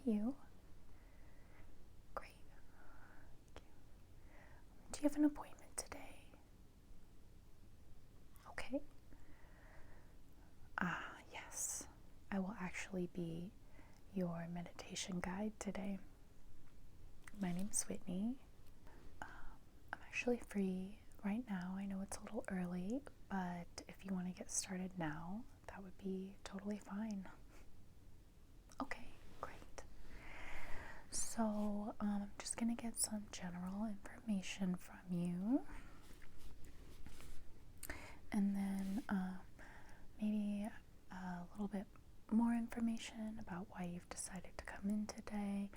you? Great. Do you have an appointment today? Okay. Yes. I will actually be your meditation guide today. My name's Whitney. I'm actually free right now. I know it's a little early, but if you want to get started now, that would be totally fine. Okay, great. So I'm just going to get some general information from you. And then maybe a little bit more information about why you've decided to come in today.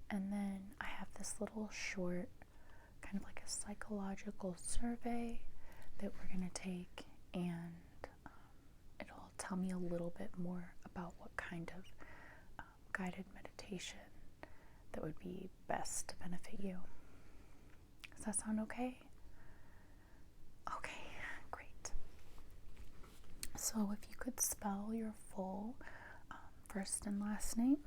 And then I have this little short, kind of like a psychological survey that we're going to take, and it'll tell me a little bit more about what kind of guided meditation that would be best to benefit you. Does that sound okay? Okay, great. So if you could spell your full first and last name.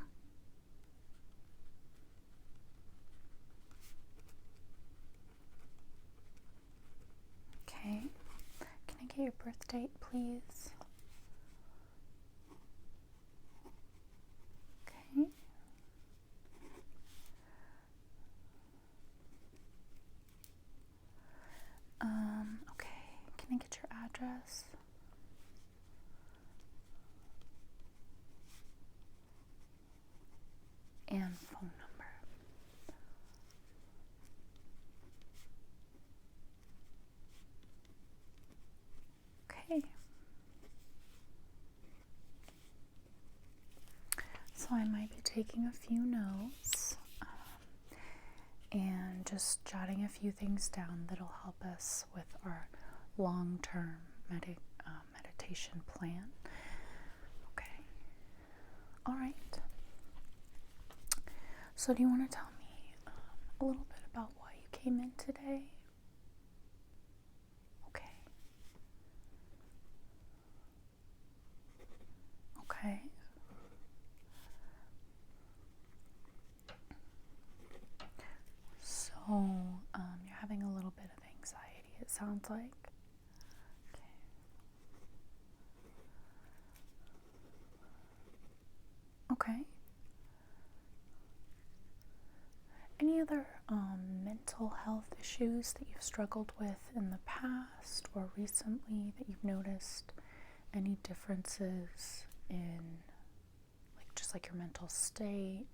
Okay. Can I get your birth date, please? Okay. Okay. Can I get your address? And phone number. Okay. So I might be taking a few notes and just jotting a few things down that'll help us with our long-term meditation plan. Okay. All right. So do you want to tell me a little bit about why you came in today? Okay. Okay. So you're having a little bit of anxiety, it sounds like. Okay. Any other mental health issues that you've struggled with in the past or recently that you've noticed? Any differences in just your mental state?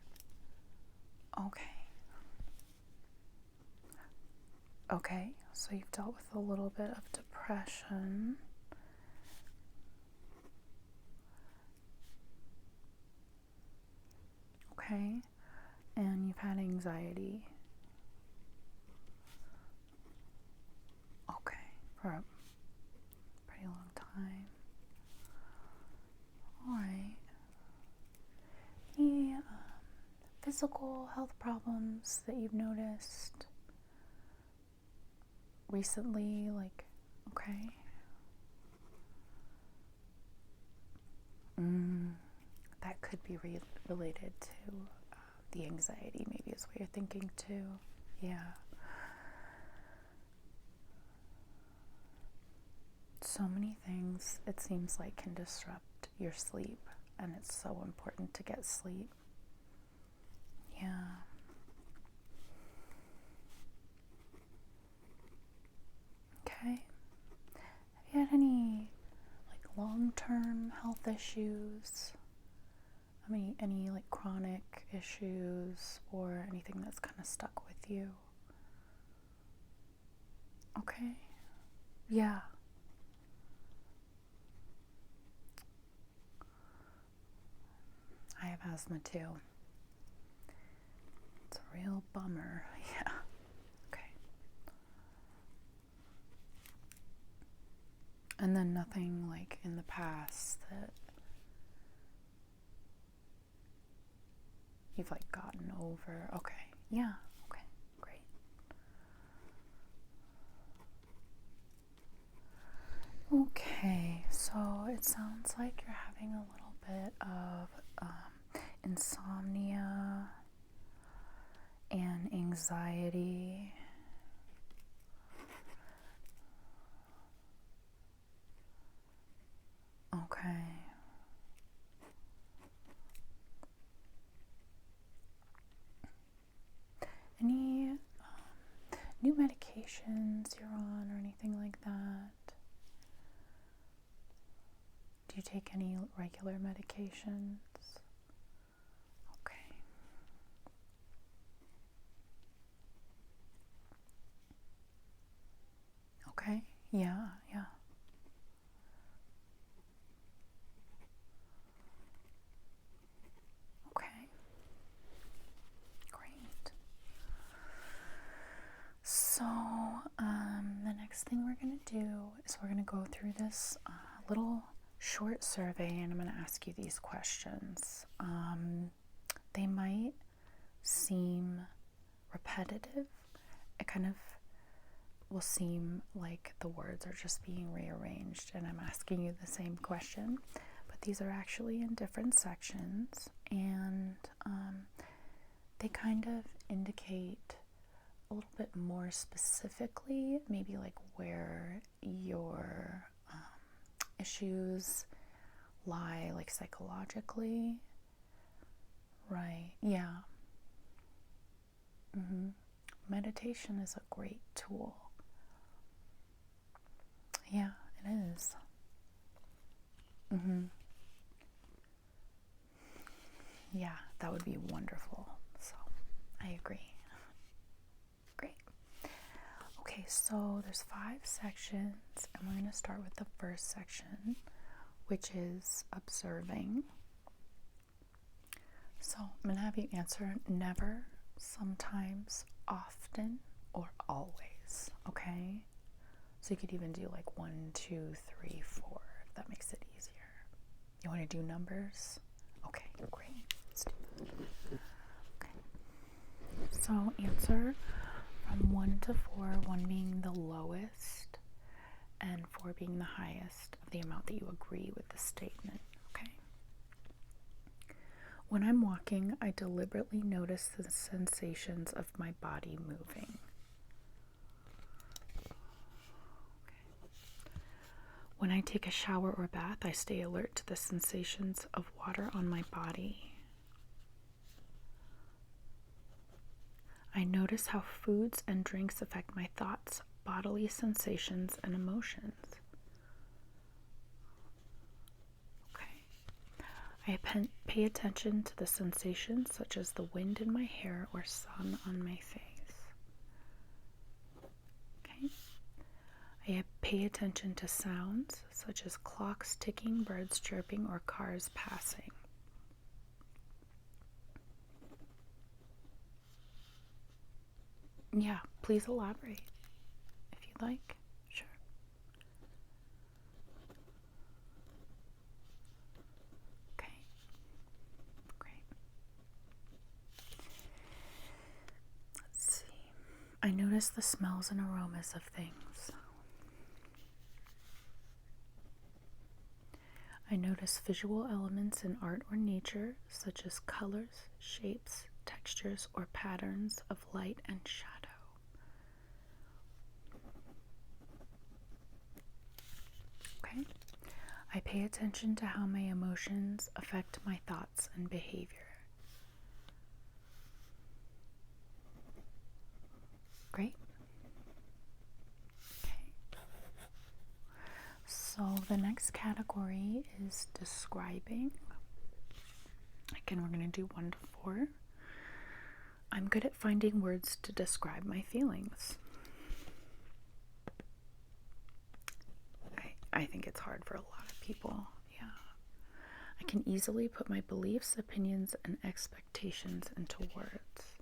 Okay. Okay, so you've dealt with a little bit of depression. Okay. And you've had anxiety. Okay, for a pretty long time. Alright. Any physical health problems that you've noticed recently? Okay. That could be related to the anxiety, maybe is what you're thinking too. Yeah. So many things, it seems like, can disrupt your sleep, and it's so important to get sleep. Yeah. Okay. Have you had any long-term health issues? Any chronic issues or anything that's kind of stuck with you? Okay. Yeah. I have asthma too. It's a real bummer. Yeah. Okay. And then nothing in the past that you've gotten over. Okay. Yeah. Okay. Great. Okay. So it sounds like you're having a little bit of insomnia anxiety. Okay. Any new medications you're on or anything like that? Do you take any regular medications? Okay. Okay. Yeah. Okay. Great. So, the next thing we're going to do is we're going to go through this little short survey, and I'm going to ask you these questions. They might seem repetitive. It kind of will seem like the words are just being rearranged and I'm asking you the same question, but these are actually in different sections, and they kind of indicate a little bit more specifically maybe like where your issues lie, like psychologically. Right. Yeah. Meditation is a great tool. Yeah, it is. Yeah, that would be wonderful. So, I agree. Great. Okay, so there's 5 sections, and we're going to start with the first section, which is observing. So, I'm going to have you answer never, sometimes, often, or always. Okay? So you could even do like 1, 2, 3, 4, if that makes it easier. You want to do numbers? Okay, great. Let's do that. Okay. So answer from 1 to 4, 1 being the lowest and 4 being the highest of the amount that you agree with the statement. Okay. When I'm walking, I deliberately notice the sensations of my body moving. When I take a shower or bath, I stay alert to the sensations of water on my body. I notice how foods and drinks affect my thoughts, bodily sensations, and emotions. Okay. I pay attention to the sensations such as the wind in my hair or sun on my face. Okay. I pay attention to sounds such as clocks ticking, birds chirping, or cars passing. Yeah, please elaborate if you'd like. Sure. Okay. Great. Let's see. I notice the smells and aromas of things. I notice visual elements in art or nature, such as colors, shapes, textures, or patterns of light and shadow. Okay. I pay attention to how my emotions affect my thoughts and behavior. Great. Okay. So the next category is describing. Again, we're going to do 1 to 4. I'm good at finding words to describe my feelings. I think it's hard for a lot of people. Yeah. I can easily put my beliefs, opinions, and expectations into words.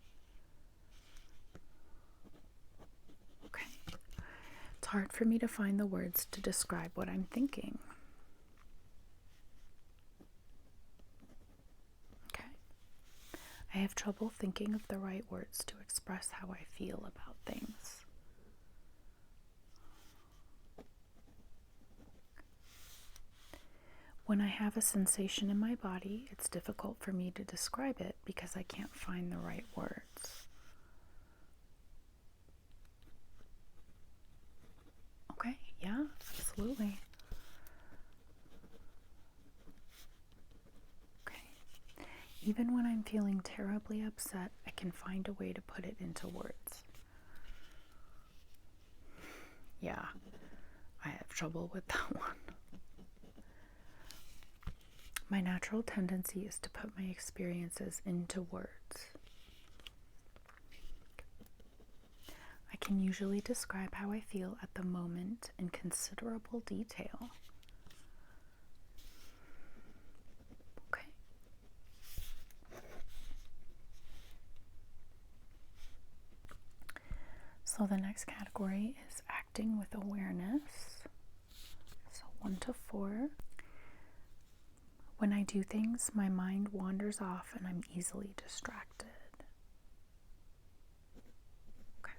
Okay. It's hard for me to find the words to describe what I'm thinking. Okay. I have trouble thinking of the right words to express how I feel about things. When I have a sensation in my body, it's difficult for me to describe it because I can't find the right words. Yeah, absolutely. Okay. Even when I'm feeling terribly upset, I can find a way to put it into words. Yeah, I have trouble with that one. My natural tendency is to put my experiences into words. I can usually describe how I feel at the moment in considerable detail. Okay. So the next category is acting with awareness. So 1 to 4. When I do things, my mind wanders off and I'm easily distracted. Okay.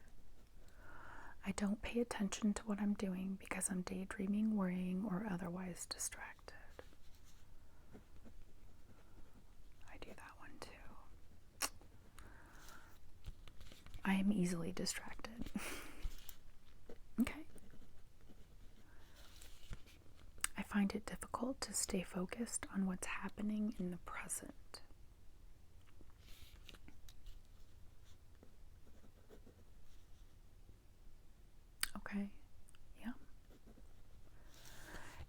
I don't pay attention to what I'm doing because I'm daydreaming, worrying, or otherwise distracted. I do that one too. I am easily distracted. Okay. I find it difficult to stay focused on what's happening in the present. Okay. Yeah.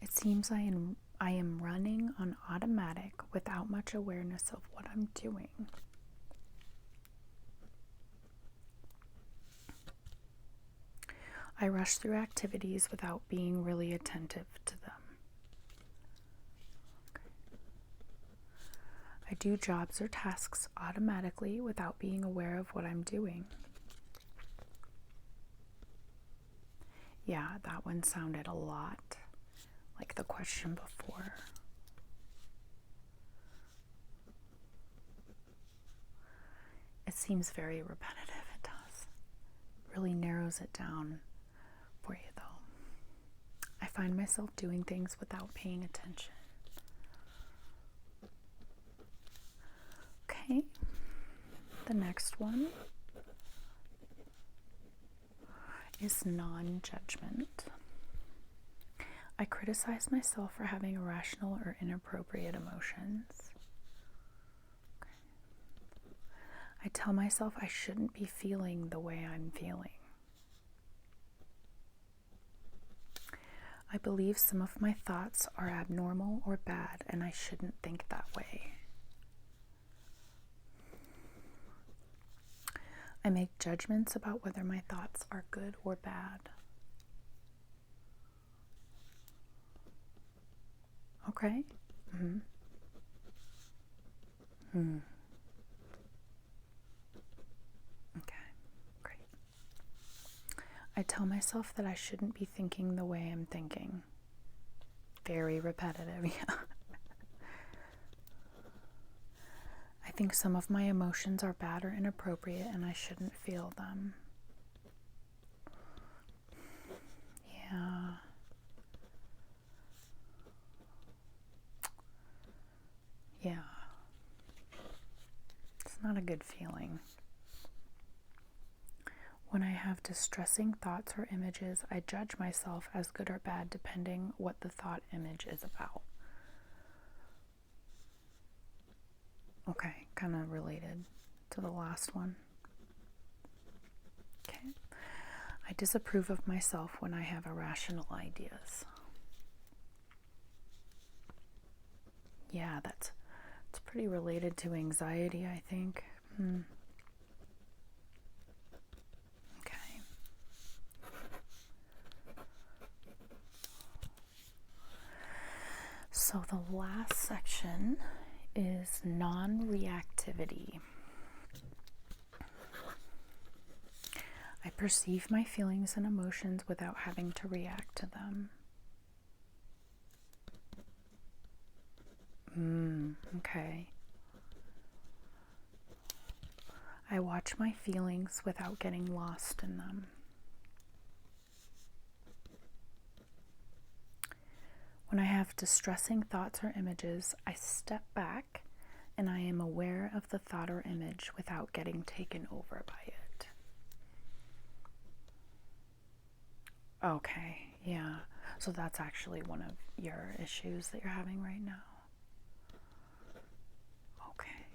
It seems I am running on automatic without much awareness of what I'm doing. I rush through activities without being really attentive to them. Okay. I do jobs or tasks automatically without being aware of what I'm doing. Yeah, that one sounded a lot like the question before. It seems very repetitive. It does. Really narrows it down for you, though. I find myself doing things without paying attention. Okay. The next one is non-judgment. I criticize myself for having irrational or inappropriate emotions. Okay. I tell myself I shouldn't be feeling the way I'm feeling. I believe some of my thoughts are abnormal or bad, and I shouldn't think that way. I make judgments about whether my thoughts are good or bad. Okay? Mm-hmm. Okay, great. I tell myself that I shouldn't be thinking the way I'm thinking. Very repetitive, yeah. I think some of my emotions are bad or inappropriate and I shouldn't feel them. Yeah. Yeah. It's not a good feeling. When I have distressing thoughts or images, I judge myself as good or bad depending what the thought image is about. Okay, kind of related to the last one. Okay. I disapprove of myself when I have irrational ideas. Yeah, it's pretty related to anxiety, I think. Okay. So the last section is non-reactivity. I perceive my feelings and emotions without having to react to them. Okay. I watch my feelings without getting lost in them. When I have distressing thoughts or images, I step back and I am aware of the thought or image without getting taken over by it. Okay, Yeah. So that's actually one of your issues that you're having right now. Okay.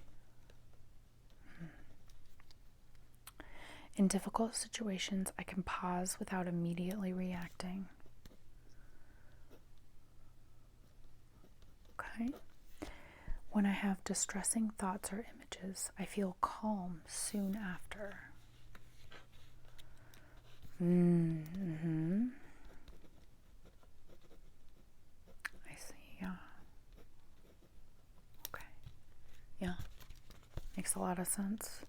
In difficult situations, I can pause without immediately reacting. Okay. When I have distressing thoughts or images, I feel calm soon after. Mm-hmm. I see, yeah. Okay. Yeah. Makes a lot of sense.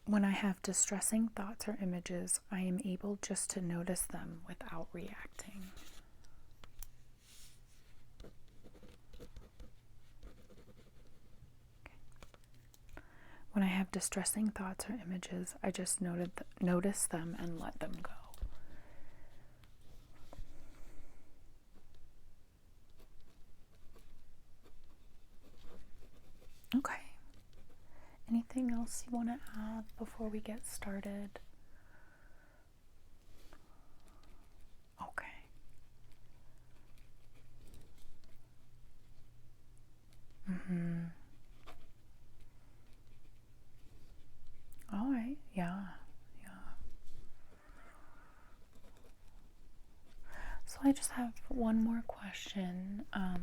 When I have distressing thoughts or images, I am able just to notice them without reacting. When I have distressing thoughts or images, I just notice them and let them go. Okay. Anything else you want to add before we get started? Okay. Mm-hmm. All right. Yeah. Yeah. So I just have one more question. Have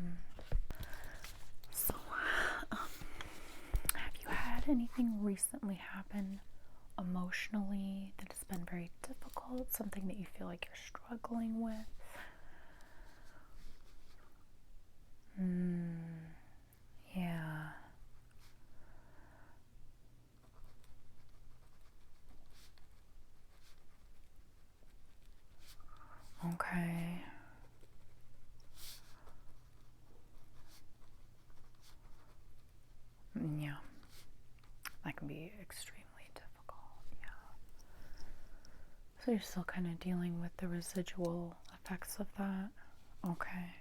you had anything recently happen emotionally that has been very difficult? Something that you feel like you're struggling with? Yeah. Okay. Yeah. That can be extremely difficult. Yeah. So you're still kind of dealing with the residual effects of that? Okay.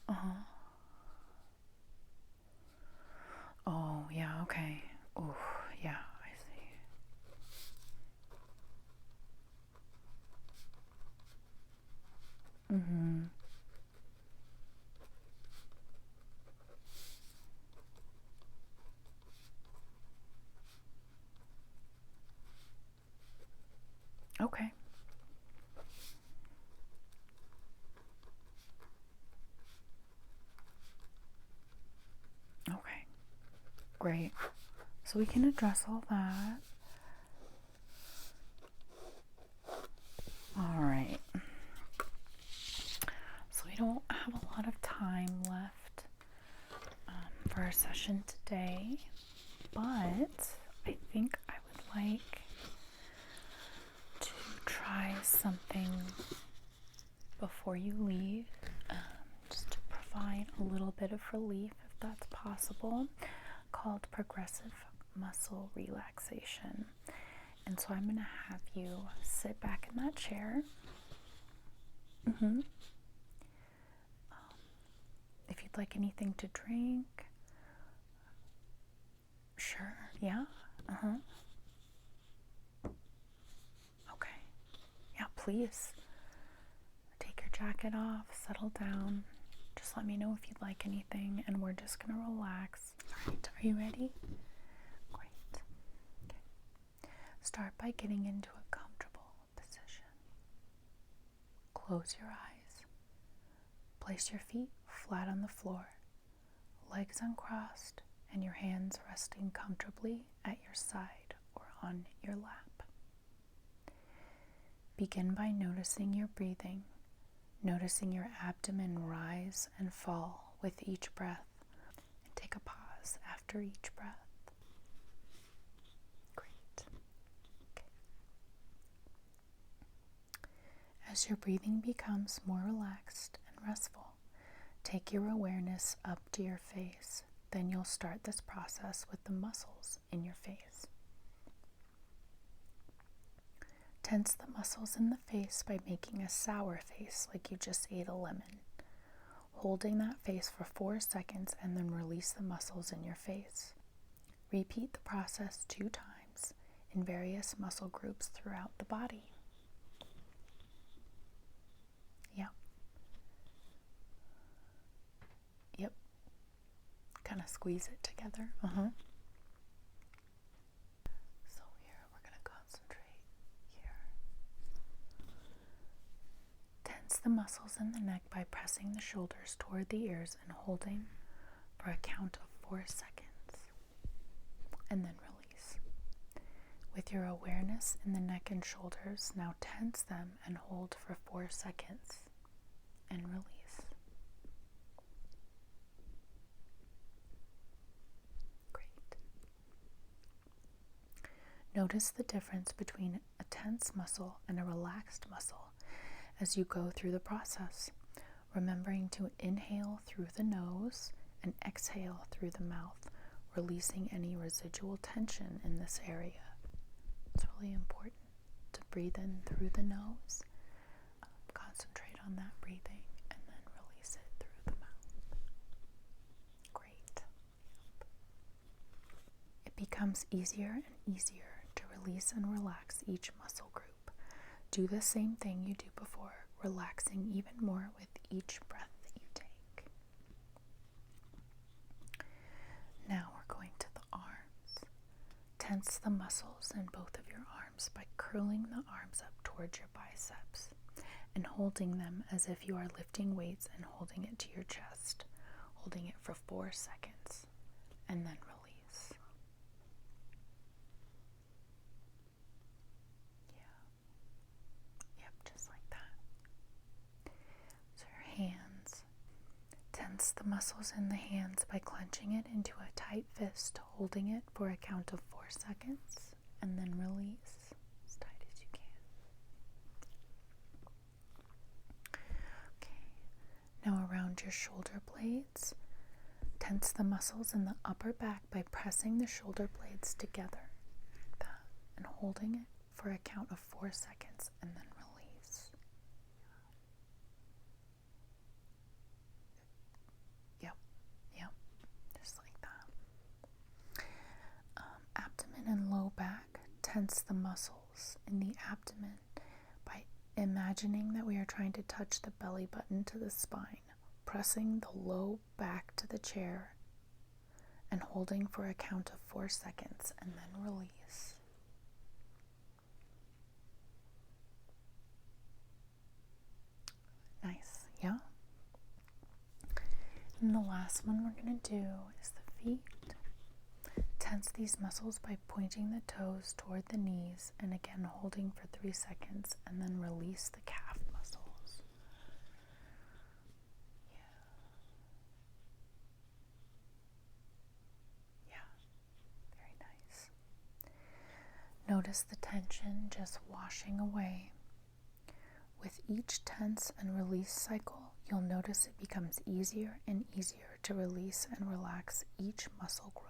Uh-huh. Oh, yeah, okay. Oh, yeah, I see. Mm-hmm. Okay. Okay. Great. So we can address all that. All right. So we don't have a lot of time left for our session today, but I think I would like to try something before you leave, just to provide a little bit of relief if that's possible, called progressive muscle relaxation. And so I'm going to have you sit back in that chair. If you'd like anything to drink. Sure, yeah. Okay. Yeah, please. Take your jacket off, settle down. Just let me know if you'd like anything, and we're just going to relax. All right, are you ready? Great. Okay. Start by getting into a comfortable position. Close your eyes. Place your feet flat on the floor, legs uncrossed, and your hands resting comfortably at your side or on your lap. Begin by noticing your breathing, noticing your abdomen rise and fall with each breath, and take a pause after each breath. Great. Okay. As your breathing becomes more relaxed and restful, take your awareness up to your face. Then you'll start this process with the muscles in your face. Tense the muscles in the face by making a sour face like you just ate a lemon. Holding that face for 4 seconds and then release the muscles in your face. Repeat the process 2 times in various muscle groups throughout the body. Yep. Yep. Kind of squeeze it together. So here, we're going to concentrate here. Tense the muscles in the neck by pressing the shoulders toward the ears and holding for a count of 4 seconds. And then release. With your awareness in the neck and shoulders, now tense them and hold for 4 seconds and release. Great. Notice the difference between a tense muscle and a relaxed muscle as you go through the process, remembering to inhale through the nose and exhale through the mouth, releasing any residual tension in this area. It's really important to breathe in through the nose, concentrate on that breathing, and then release it through the mouth. Great. It becomes easier and easier to release and relax each muscle group. Do the same thing you do before, relaxing even more with each breath that you take. Now we're going to the arms. Tense the muscles in both of your arms by curling the arms up towards your biceps and holding them as if you are lifting weights and holding it to your chest, holding it for 4 seconds, and then release. Yeah. Yep, just like that. So your hands. Tense the muscles in the hands by clenching it into a tight fist, holding it for a count of 4 seconds, and then release as tight as you can. Okay, now around your shoulder blades, tense the muscles in the upper back by pressing the shoulder blades together like that, and holding it for a count of 4 seconds, and then release. Yep, just like that. Abdomen and low back, tense the muscles in the abdomen by imagining that we are trying to touch the belly button to the spine, pressing the low back to the chair and holding for a count of 4 seconds, and then release. Nice, yeah? And the last one we're going to do is the feet. Tense these muscles by pointing the toes toward the knees and again holding for 3 seconds, and then release the calf muscles. Yeah, very nice. Notice the tension just washing away. With each tense and release cycle, you'll notice it becomes easier and easier to release and relax each muscle group.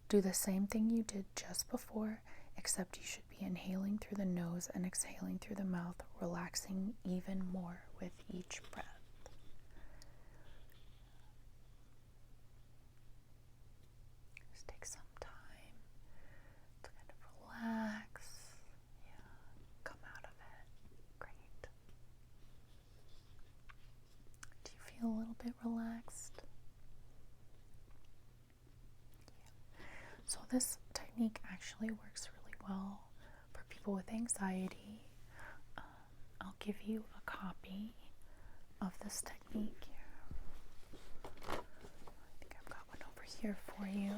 Do the same thing you did just before, except you should be inhaling through the nose and exhaling through the mouth, relaxing even more with each breath. Just take some time to kind of relax. Yeah, come out of it. Great. Do you feel a little bit relaxed? So this technique actually works really well for people with anxiety. I'll give you a copy of this technique here. I think I've got one over here for you.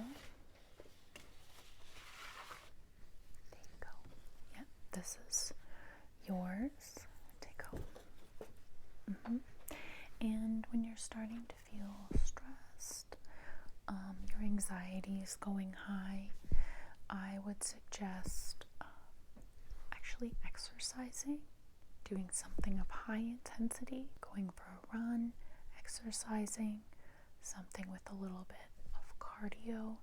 There you go. Yep, this is yours. Take home. And when you're starting to feel stressed, your anxiety is going high, I would suggest actually exercising, doing something of high intensity, going for a run, exercising, something with a little bit of cardio,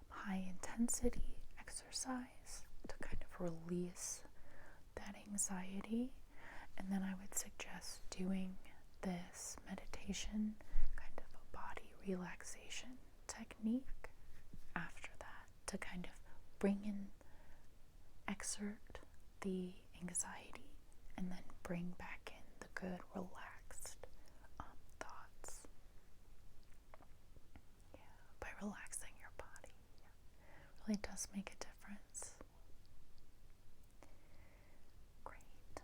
high intensity exercise to kind of release that anxiety. And then I would suggest doing this meditation, kind of a body relaxation technique after that to kind of bring in exert the anxiety and then bring back in the good, relaxed thoughts. Yeah, by relaxing your body. Yeah, really does make a difference. Great.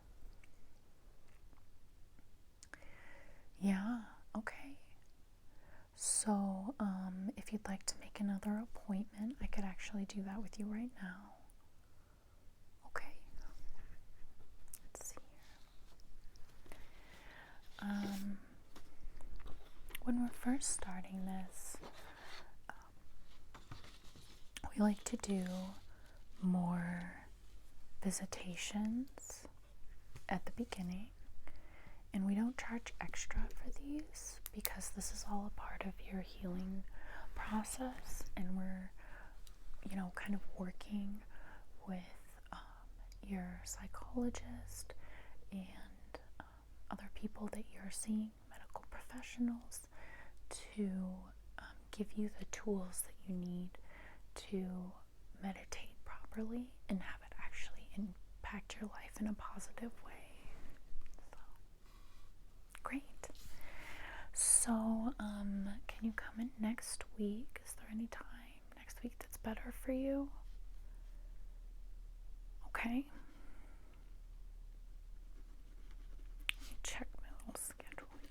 Yeah, okay. So, if you'd like to make another appointment, I could actually do that with you right now. Okay. Let's see here. When we're first starting this, we like to do more visitations at the beginning, and we don't charge extra for these because this is all a part of your healing process, and we're, kind of working with your psychologist and other people that you're seeing, medical professionals, to give you the tools that you need to meditate properly and have it actually impact your life in a positive way. So, great. So, can you come in next week? Is there any time next week that's better for you? Okay. Let me check my little schedule here.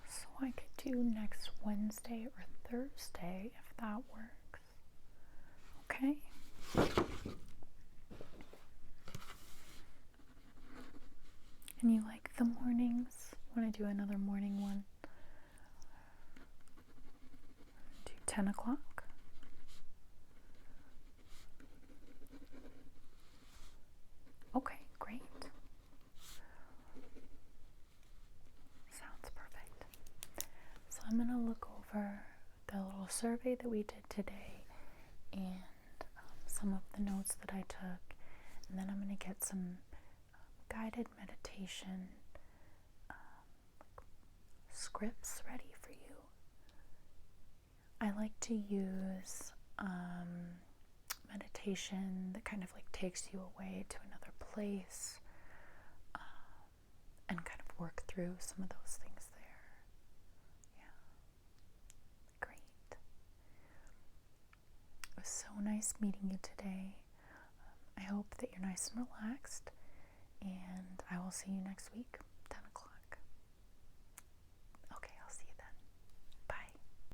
So I could do next Wednesday or Thursday if that works. Okay. And you like the mornings? You want to do another morning one? Do 10 o'clock? Okay, great. Sounds perfect. So I'm going to look over the little survey that we did today and some of the notes that I took, and then I'm going to get some guided meditation scripts ready for you. I like to use meditation that kind of like takes you away to another place and kind of work through some of those things there. Yeah. Great. It was so nice meeting you today. I hope that you're nice and relaxed, and I will see you next week.